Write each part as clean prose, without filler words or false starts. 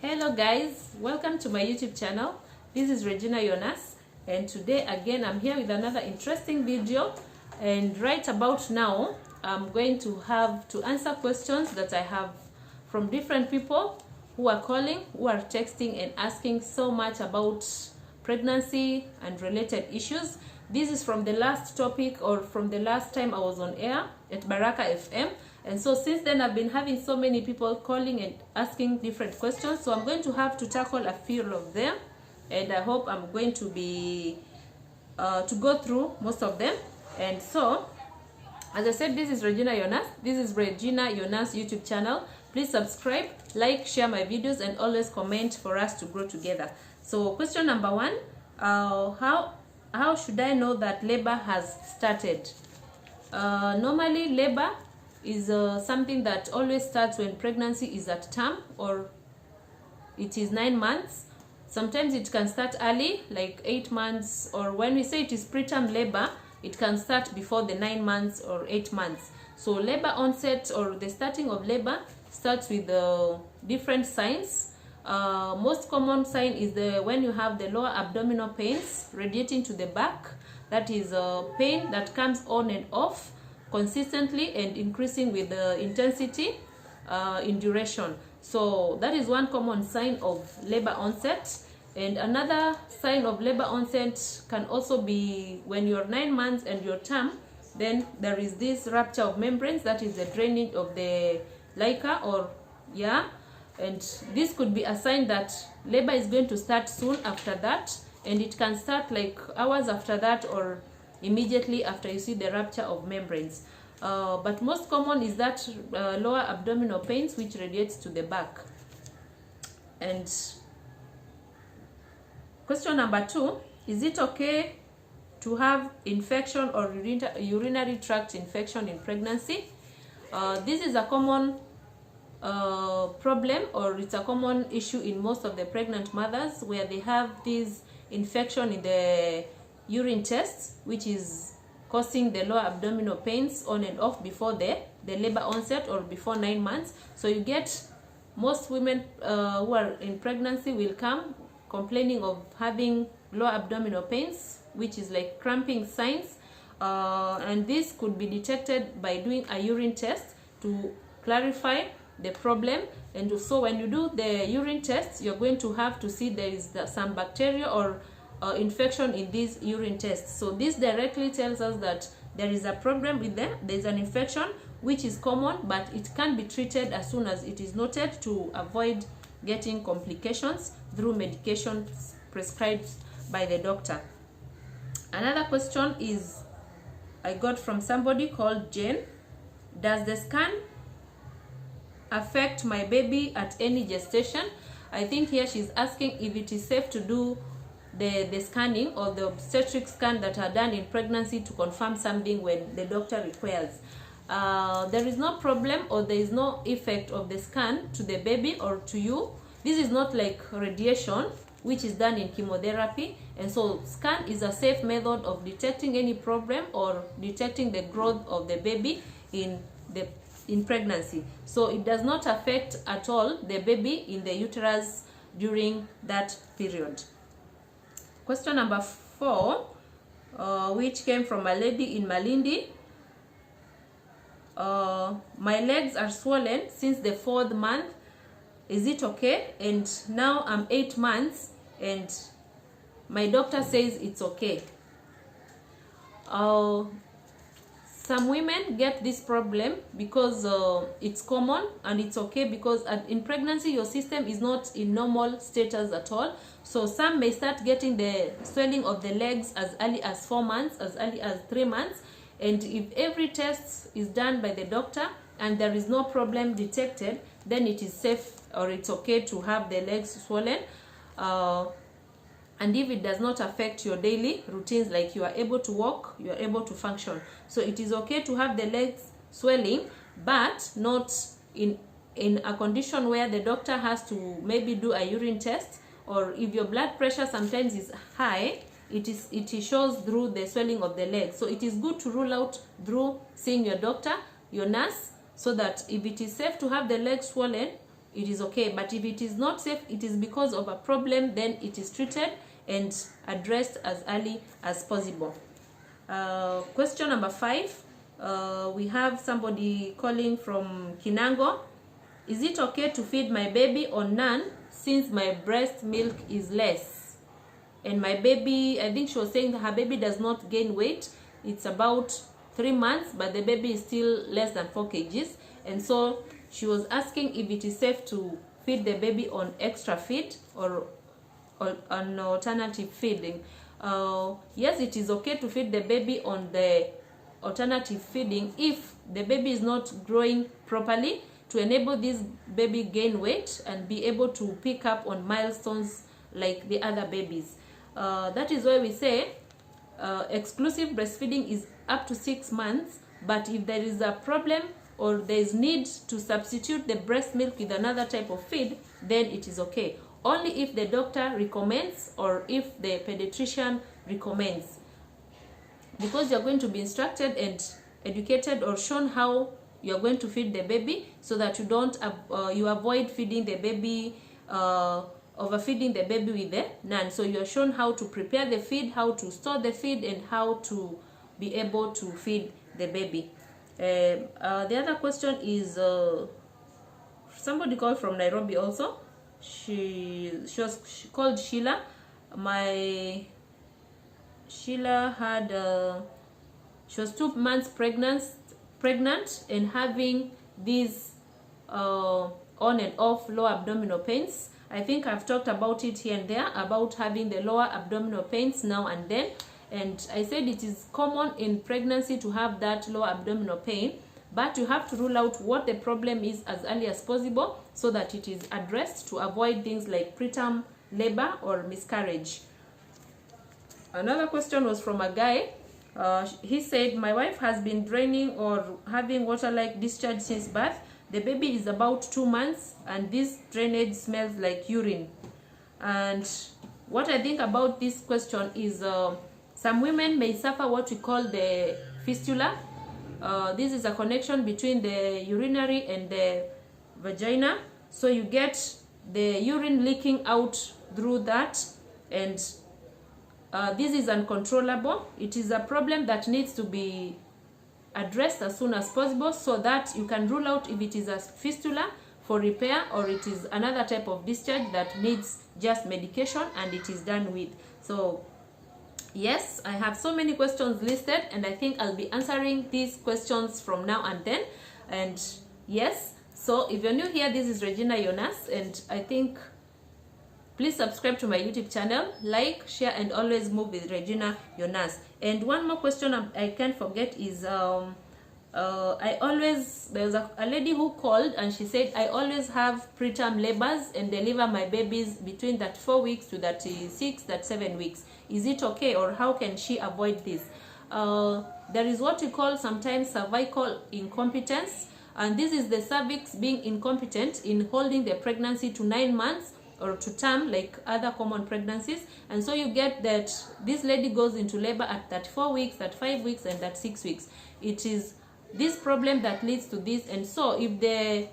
Hello guys, welcome to my YouTube channel. This is Regina Jonas, and today again I'm here with another interesting video. And right about now I'm going to have to answer questions that I have from different people who are calling, who are texting and asking so much about pregnancy and related issues. This is from the last topic, or from the last time I was on air at Baraka FM. And so since then I've been having so many people calling and asking different questions, so I'm going to have to tackle a few of them, and I hope I'm going to be to go through most of them. And so, as I said, this is Regina Jonas. This is Regina Jonas YouTube channel. Please subscribe, like, share my videos, and always comment for us to grow together. So question number one, how should I know that labor has started? Normally labor is something that always starts when pregnancy is at term, or it is 9 months. Sometimes it can start early, like 8 months, or when we say it is preterm labor, it can start before the 9 months or 8 months. So labor onset, or the starting of labor, starts with different signs. Most common sign is when you have the lower abdominal pains radiating to the back. That is pain that comes on and off consistently and increasing with the intensity in duration. So that is one common sign of labor onset. And another sign of labor onset can also be when you're 9 months and your term, then there is this rupture of membranes, that is the drainage of the liquor, or and this could be a sign that labor is going to start soon after that, and it can start like hours after that or immediately after you see the rupture of membranes. But most common is that lower abdominal pains which radiates to the back. And question number two, is it okay to have infection or urinary tract infection in pregnancy? This is a common problem, or it's a common issue in most of the pregnant mothers, where they have this infection in the urine test, which is causing the lower abdominal pains on and off before the labor onset, or before 9 months. So you get most women who are in pregnancy will come complaining of having lower abdominal pains, which is like cramping signs, and this could be detected by doing a urine test to clarify the problem. And so when you do the urine test, you're going to have to see there is some bacteria or infection in these urine tests. So this directly tells us that there is a problem with them. There's an infection which is common, but it can be treated as soon as it is noted to avoid getting complications through medication prescribed by the doctor. Another question is I got from somebody called Jane. Does the scan affect my baby at any gestation? I think here she's asking if it is safe to do the scanning or the obstetric scan that are done in pregnancy to confirm something when the doctor requires. There is no problem, or there is no effect of the scan to the baby or to you. This is not like radiation, which is done in chemotherapy, and so scan is a safe method of detecting any problem or detecting the growth of the baby in pregnancy. So it does not affect at all the baby in the uterus during that period. Question number 4, which came from a lady in Malindi. My legs are swollen since the 4th month. Is it okay? And now I'm 8 months and my doctor says it's okay. Some women get this problem because it's common, and it's okay because in pregnancy your system is not in normal status at all. So some may start getting the swelling of the legs as early as 4 months, as early as 3 months. And if every test is done by the doctor and there is no problem detected, then it is safe, or it's okay to have the legs swollen. And if it does not affect your daily routines, like you are able to walk, you are able to function. So it is okay to have the legs swelling, but not in a condition where the doctor has to maybe do a urine test, or if your blood pressure sometimes is high, it shows through the swelling of the legs. So it is good to rule out through seeing your doctor, your nurse, so that if it is safe to have the legs swollen, it is okay. But if it is not safe, it is because of a problem, then it is treated and addressed as early as possible. Question number 5. We have somebody calling from Kinango. Is it okay to feed my baby on none since my breast milk is less? And my baby, I think she was saying that her baby does not gain weight. It's about 3 months, but the baby is still less than 4 kgs. And so she was asking if it is safe to feed the baby on extra feed or on alternative feeding. Yes, it is okay to feed the baby on the alternative feeding if the baby is not growing properly, to enable this baby gain weight and be able to pick up on milestones like the other babies. That is why we say exclusive breastfeeding is up to 6 months, but if there is a problem or there is need to substitute the breast milk with another type of feed, then it is okay. Only if the doctor recommends or if the pediatrician recommends, because you are going to be instructed and educated or shown how you are going to feed the baby, so that you don't you avoid feeding the baby, overfeeding the baby with the none. So you are shown how to prepare the feed, how to store the feed, and how to be able to feed the baby. The other question is somebody called from Nairobi also. She was called Sheila. Sheila had she was 2 months pregnant and having these on and off lower abdominal pains. I think I've talked about it here and there about having the lower abdominal pains now and then, and I said it is common in pregnancy to have that lower abdominal pain, but you have to rule out what the problem is as early as possible so that it is addressed to avoid things like preterm labor or miscarriage. Another question was from a guy. He said, my wife has been draining or having water-like discharge since birth. The baby is about 2 months and this drainage smells like urine. And what I think about this question is some women may suffer what we call the fistula. This is a connection between the urinary and the vagina. So you get the urine leaking out through that, and this is uncontrollable. It is a problem that needs to be addressed as soon as possible so that you can rule out if it is a fistula for repair or it is another type of discharge that needs just medication and it is done with. So yes, I have so many questions listed and I think I'll be answering these questions from now and then. And yes, so if you're new here, this is Regina Jonas, and I think please subscribe to my YouTube channel, like, share, and always move with Regina Jonas. And one more question I can't forget is there was a lady who called and she said, I always have preterm labors and deliver my babies between 34 weeks to 36, 37 weeks. Is it okay, or how can she avoid this? There is what we call sometimes cervical incompetence, and this is the cervix being incompetent in holding the pregnancy to 9 months or to term like other common pregnancies. And so you get that this lady goes into labor at 34 weeks, 35 weeks, and 36 weeks. It is this problem that leads to this. And so if the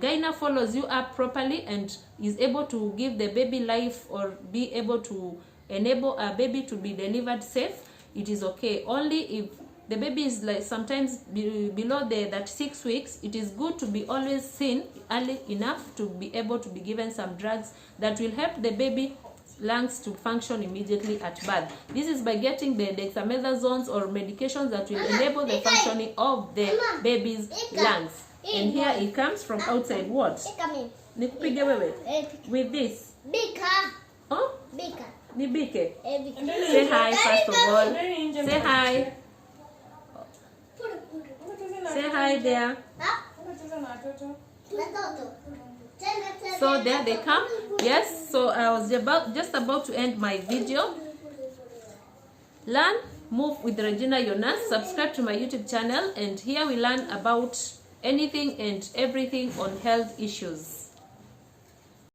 gyna follows you up properly and is able to give the baby life or be able to enable a baby to be delivered safe, it is okay. Only if the baby is like sometimes below the 36 weeks, it is good to be always seen early enough to be able to be given some drugs that will help the baby lungs to function immediately at birth. This is by getting the dexamethasones or medications that will enable the functioning of the baby's lungs. And here it comes from outside. What? With this. Oh? Nibike. Say hi first of all. Say hi. Say hi there. So there they come. Yes, so I was just about to end my video. Learn, move with Regina Jonas. Subscribe to my YouTube channel, and here we learn about anything and everything on health issues.